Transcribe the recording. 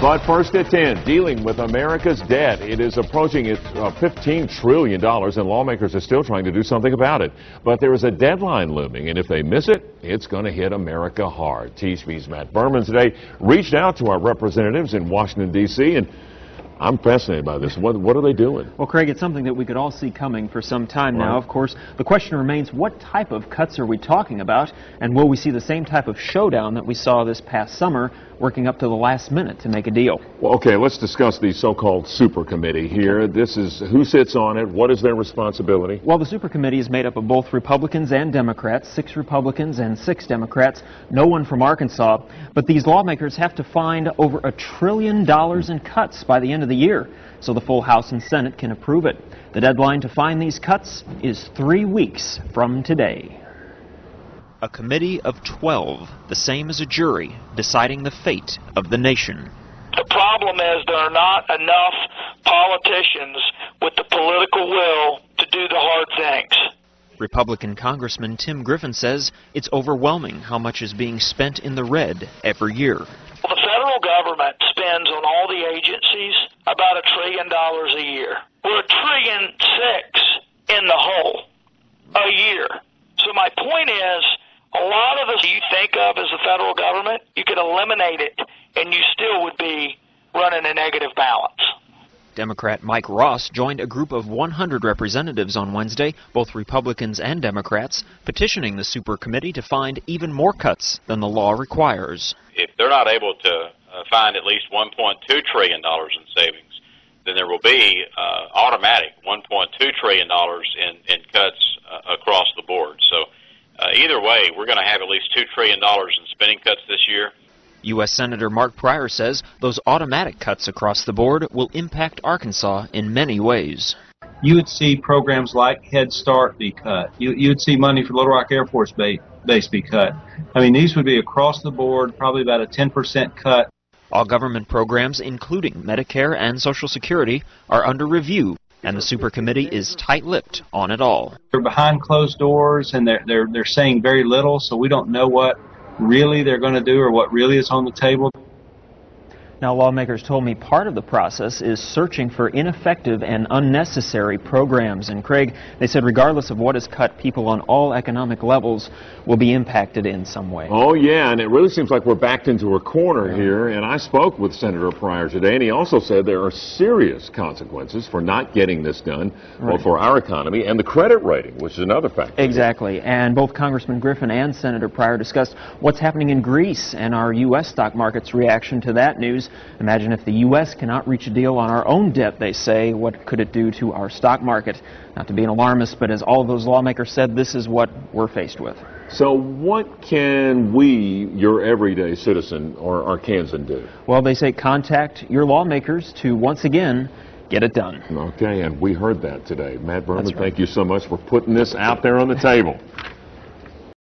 But first at 10, dealing with America's debt. It is approaching $15 trillion, and lawmakers are still trying to do something about it. But there is a deadline looming, and if they miss it, it's going to hit America hard. KTHV's Matt Berman today reached out to our representatives in Washington, D.C., and I'm fascinated by this. What are they doing? Well, Craig, it's something that we could all see coming for some time now. Of course, the question remains, what type of cuts are we talking about? And will we see the same type of showdown that we saw this past summer, working up to the last minute to make a deal? Well, okay, let's discuss the so-called super committee here. This is who sits on it. What is their responsibility? Well, the super committee is made up of both Republicans and Democrats, 6 Republicans and 6 Democrats, no one from Arkansas. But these lawmakers have to find over $1 trillion in cuts by the end of the year, so the full House and Senate can approve it. The deadline to find these cuts is 3 weeks from today. A committee of 12, the same as a jury, deciding the fate of the nation. The problem is there are not enough politicians with the political will to do the hard things. Republican Congressman Tim Griffin says it's overwhelming how much is being spent in the red every year. The federal government spends on all the agencies about $1 trillion a year. We're $1.6 trillion in the hole a year. So my point is, a lot of this you think of as the federal government, you could eliminate it and you still would be running a negative balance. Democrat Mike Ross joined a group of 100 representatives on Wednesday, both Republicans and Democrats, petitioning the super committee to find even more cuts than the law requires. If they're not able to find at least $1.2 trillion in savings, then there will be automatic $1.2 trillion in cuts across the board. So either way, we're going to have at least $2 trillion in spending cuts this year. U.S. Senator Mark Pryor says those automatic cuts across the board will impact Arkansas in many ways. You would see programs like Head Start be cut. You would see money for Little Rock Air Force Base be cut. I mean, these would be across the board, probably about a 10% cut. All government programs, including Medicare and Social Security, are under review, and the super committee is tight-lipped on it all. They're behind closed doors, and they're saying very little, so we don't know what really they're going to do or what really is on the table. Now, lawmakers told me part of the process is searching for ineffective and unnecessary programs. And Craig, they said regardless of what is cut, people on all economic levels will be impacted in some way. Oh, yeah, and it really seems like we're backed into a corner here. And I spoke with Senator Pryor today, and he also said there are serious consequences for not getting this done, both for our economy and the credit rating, which is another factor. Exactly. And both Congressman Griffin and Senator Pryor discussed what's happening in Greece and our U.S. stock market's reaction to that news. Imagine if the U.S. cannot reach a deal on our own debt, they say. What could it do to our stock market? Not to be an alarmist, but as all of those lawmakers said, this is what we're faced with. So what can we, your everyday citizen or Arkansan, do? Well, they say contact your lawmakers to, once again, get it done. Okay, and we heard that today. Matt Berman, thank you so much for putting this out there on the table.